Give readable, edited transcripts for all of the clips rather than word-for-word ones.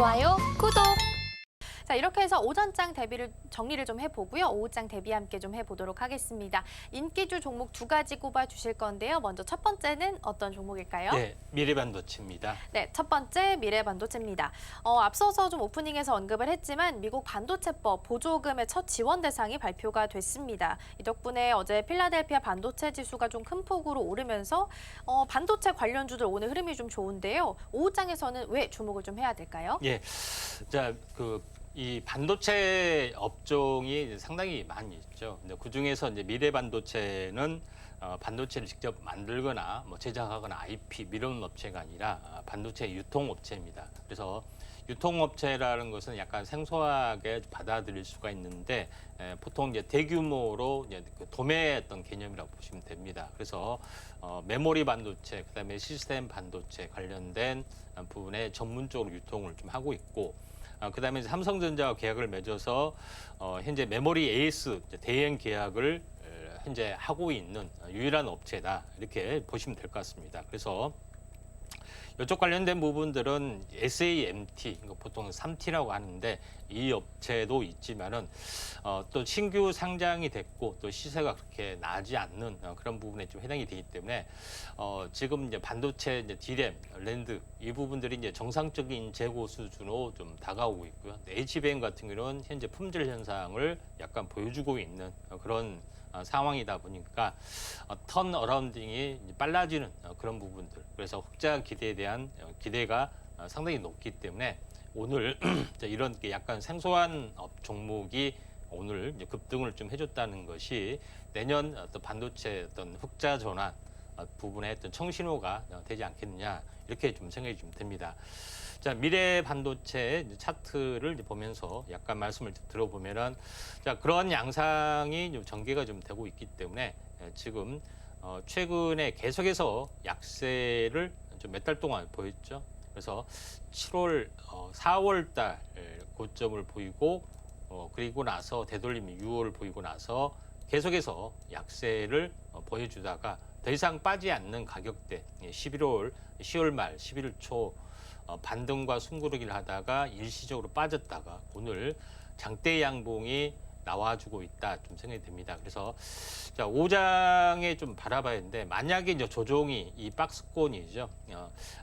좋아요, 구독! 자, 이렇게 해서 오전장 대비를 정리를 좀 해보고요. 오후장 대비 함께 좀 해보도록 하겠습니다. 인기주 종목 두 가지 꼽아주실 건데요. 먼저 첫 번째는 어떤 종목일까요? 네, 미래반도체입니다. 네, 첫 번째 미래반도체입니다. 앞서서 좀 오프닝에서 언급을 했지만 미국 반도체법 보조금의 첫 지원 대상이 발표가 됐습니다. 이 덕분에 어제 필라델피아 반도체 지수가 좀 큰 폭으로 오르면서 반도체 관련주들 오늘 흐름이 좀 좋은데요. 오후장에서는 왜 주목을 좀 해야 될까요? 예, 자, 이 반도체 업종이 상당히 많이 있죠. 근데 그 중에서 이제 미래반도체는 반도체를 직접 만들거나 뭐 제작하거나 IP 이런 업체가 아니라 반도체 유통업체입니다. 그래서 유통업체라는 것은 약간 생소하게 받아들일 수가 있는데 보통 이제 대규모로 이제 그 도매했던 개념이라고 보시면 됩니다. 그래서 메모리 반도체, 그다음에 시스템 반도체 관련된 부분에 전문적으로 유통을 좀 하고 있고. 그다음에 삼성전자와 계약을 맺어서 현재 메모리 AS 대행 계약을 현재 하고 있는 유일한 업체다 이렇게 보시면 될 것 같습니다. 그래서 이쪽 관련된 부분들은 SAMT, 보통 3T라고 하는데 이 업체도 있지만은 또 신규 상장이 됐고 또 시세가 그렇게 나지 않는 그런 부분에 좀 해당이 되기 때문에 지금 이제 반도체 이제 D램, 랜드 이 부분들이 이제 정상적인 재고 수준으로 좀 다가오고 있고요. HBM 같은 경우는 현재 품질 현상을 약간 보여주고 있는 그런 상황이다 보니까 턴 어라운딩이 빨라지는 그런 부분들, 그래서 흑자 기대에 대한 기대가 상당히 높기 때문에 오늘 이런 약간 생소한 종목이 오늘 이제 급등을 좀 해줬다는 것이 내년 어떤 반도체 어떤 흑자 전환 부분에 어떤 청신호가 되지 않겠느냐 이렇게 좀 생각이 좀 됩니다. 자, 미래 반도체 차트를 보면서 약간 말씀을 들어보면은 자, 그런 양상이 좀 전개가 좀 되고 있기 때문에 지금 최근에 계속해서 약세를 좀 몇 달 동안 보였죠. 그래서 4월 달 고점을 보이고 그리고 나서 되돌림이 6월 보이고 나서 계속해서 약세를 보여주다가 더 이상 빠지지 않는 가격대 10월 말 11월 초 반등과 숨고르기를 하다가 일시적으로 빠졌다가 오늘 장대 양봉이 나와주고 있다 좀 생각이 됩니다. 그래서 자, 5장에 좀 바라봐야 되는데 만약에 이제 조정이 이 박스권이죠.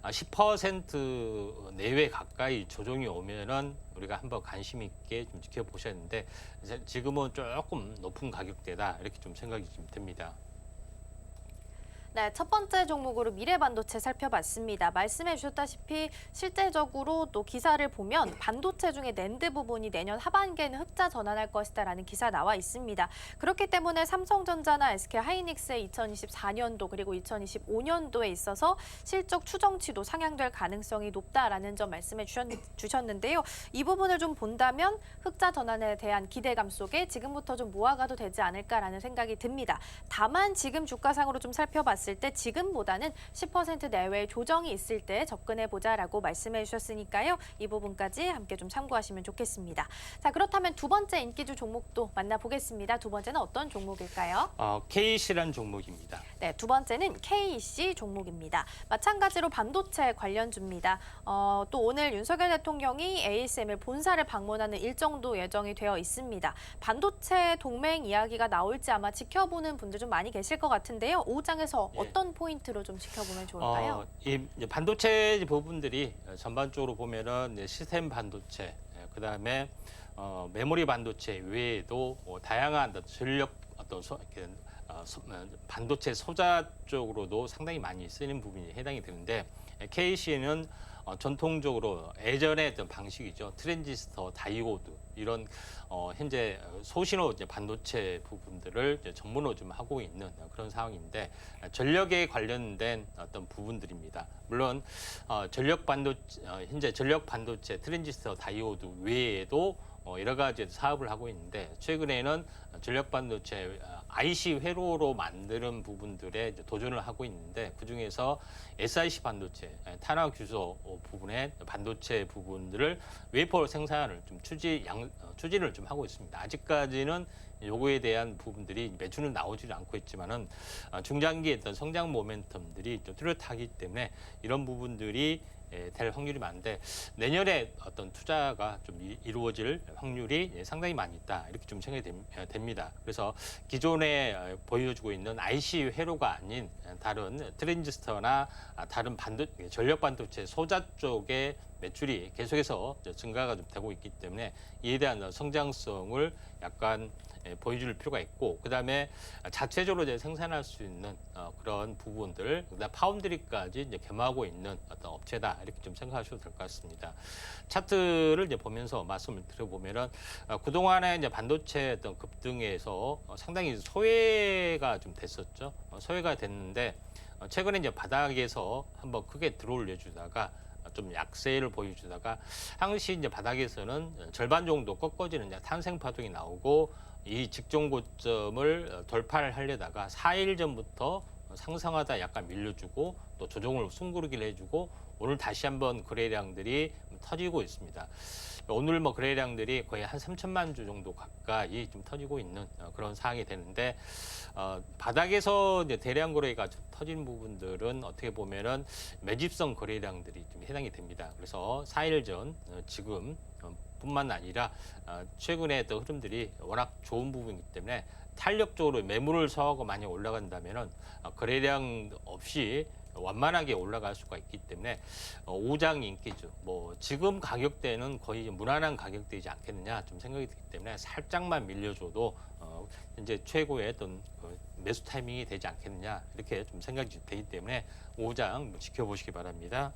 10% 내외 가까이 조정이 오면은 우리가 한번 관심 있게 좀 지켜보셔야 하는데 지금은 조금 높은 가격대다 이렇게 좀 생각이 좀 됩니다. 네, 첫 번째 종목으로 미래반도체 살펴봤습니다. 말씀해 주셨다시피 실제적으로 또 기사를 보면 반도체 중에 낸드 부분이 내년 하반기에는 흑자 전환할 것이다라는 기사 나와 있습니다. 그렇기 때문에 삼성전자나 SK하이닉스의 2024년도 그리고 2025년도에 있어서 실적 추정치도 상향될 가능성이 높다라는 점 말씀해 주셨는데요. 이 부분을 좀 본다면 흑자 전환에 대한 기대감 속에 지금부터 좀 모아가도 되지 않을까라는 생각이 듭니다. 다만 지금 주가상으로 좀 살펴봤을 때 지금보다는 10% 내외의 조정이 있을 때 접근해보자라고 말씀해 주셨으니까요. 이 부분까지 함께 좀 참고하시면 좋겠습니다. 자, 그렇다면 두 번째 인기주 종목도 만나보겠습니다. 두 번째는 어떤 종목일까요? KC라는 종목입니다. 네, 두 번째는 KC 종목입니다. 마찬가지로 반도체 관련주입니다. 또 오늘 윤석열 대통령이 ASML 본사를 방문하는 일정도 예정이 되어 있습니다. 반도체 동맹 이야기가 나올지 아마 지켜보는 분들 좀 많이 계실 것 같은데요. 오후장에서 어떤 포인트로 좀 지켜보면 좋을까요? 이 반도체 부분들이 전반적으로 보면은 시스템 반도체, 그다음에 메모리 반도체 외에도 다양한 전력 반도체 소자 쪽으로도 상당히 많이 쓰이는 부분이 해당이 되는데 KC는 전통적으로 예전의 어떤 방식이죠. 트랜지스터, 다이오드 이런 현재 소신호 반도체 부분들을 전문으로 좀 하고 있는 그런 상황인데 전력에 관련된 어떤 부분들입니다. 물론 현재 전력 반도체, 트랜지스터, 다이오드 외에도 여러 가지 사업을 하고 있는데 최근에는 전력 반도체 IC 회로로 만드는 부분들에 도전을 하고 있는데 그중에서 SiC 반도체, 탄화 규소 부분의 반도체 부분들을 웨이퍼 생산을 좀 추진을 좀 하고 있습니다. 아직까지는 요거에 대한 부분들이 매출은 나오지 않고 있지만은 중장기의 어떤 성장 모멘텀들이 좀 뚜렷하기 때문에 이런 부분들이 될 확률이 많은데 내년에 어떤 투자가 좀 이루어질 확률이 상당히 많이 있다 이렇게 좀 생각이 됩니다. 그래서 기존에 보여주고 있는 IC 회로가 아닌 다른 트랜지스터나 다른 전력 반도체 소자 쪽의 매출이 계속해서 증가가 좀 되고 있기 때문에 이에 대한 성장성을 약간 보여줄 필요가 있고, 그다음에 자체적으로 이제 생산할 수 있는 그런 부분들, 그다음 파운드리까지 이제 겸하고 있는 어떤 업체다 이렇게 좀 생각하셔도 될 것 같습니다. 차트를 이제 보면서 말씀을 드려보면은 그동안에 이제 반도체 어떤 급등에서 상당히 소외가 좀 됐었죠. 소외가 됐는데 최근에 이제 바닥에서 한번 크게 들어올려주다가 좀 약세를 보여주다가 항시 이제 바닥에서는 절반 정도 꺾어지는 이제 탄생 파동이 나오고 이 직전 고점을 돌파를 하려다가 4일 전부터 상승하다 약간 밀려주고 또 조정을 숨고르기를 해주고 오늘 다시 한번 거래량들이 터지고 있습니다. 오늘 뭐 거래량들이 거의 한 3천만 주 정도 가까이 좀 터지고 있는 그런 상황이 되는데 바닥에서 이제 대량 거래가 좀 터진 부분들은 어떻게 보면은 매집성 거래량들이 좀 해당이 됩니다. 그래서 4일 전 지금 뿐만 아니라 최근에 또 흐름들이 워낙 좋은 부분이기 때문에 탄력적으로 매물을 사고 많이 올라간다면은 거래량 없이 완만하게 올라갈 수가 있기 때문에 오장 인기주 뭐 지금 가격대는 거의 무난한 가격대이지 않겠느냐 좀 생각이 들기 때문에 살짝만 밀려줘도 이제 최고의 어떤 매수 타이밍이 되지 않겠느냐 이렇게 좀 생각이 되기 때문에 오장 지켜보시기 바랍니다.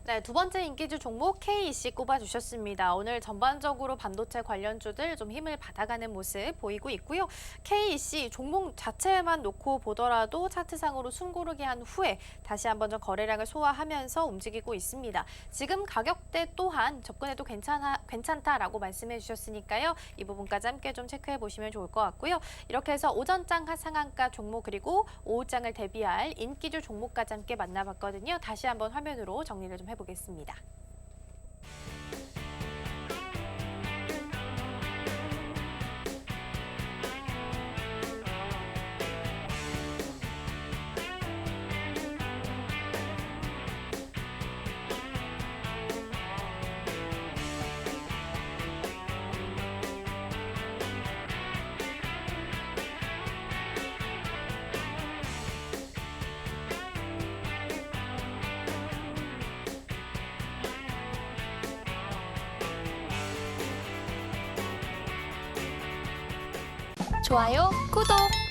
네, 두 번째 인기주 종목 KEC 꼽아주셨습니다. 오늘 전반적으로 반도체 관련주들 좀 힘을 받아가는 모습 보이고 있고요. KEC 종목 자체만 놓고 보더라도 차트상으로 숨고르기 한 후에 다시 한번 좀 거래량을 소화하면서 움직이고 있습니다. 지금 가격대 또한 접근해도 괜찮다라고 말씀해 주셨으니까요. 이 부분까지 함께 좀 체크해 보시면 좋을 것 같고요. 이렇게 해서 오전장 상한가 종목 그리고 오후장을 대비할 인기주 종목까지 함께 만나봤거든요. 다시 한번 화면으로 정리를 좀 해보겠습니다. 좋아요, 구독!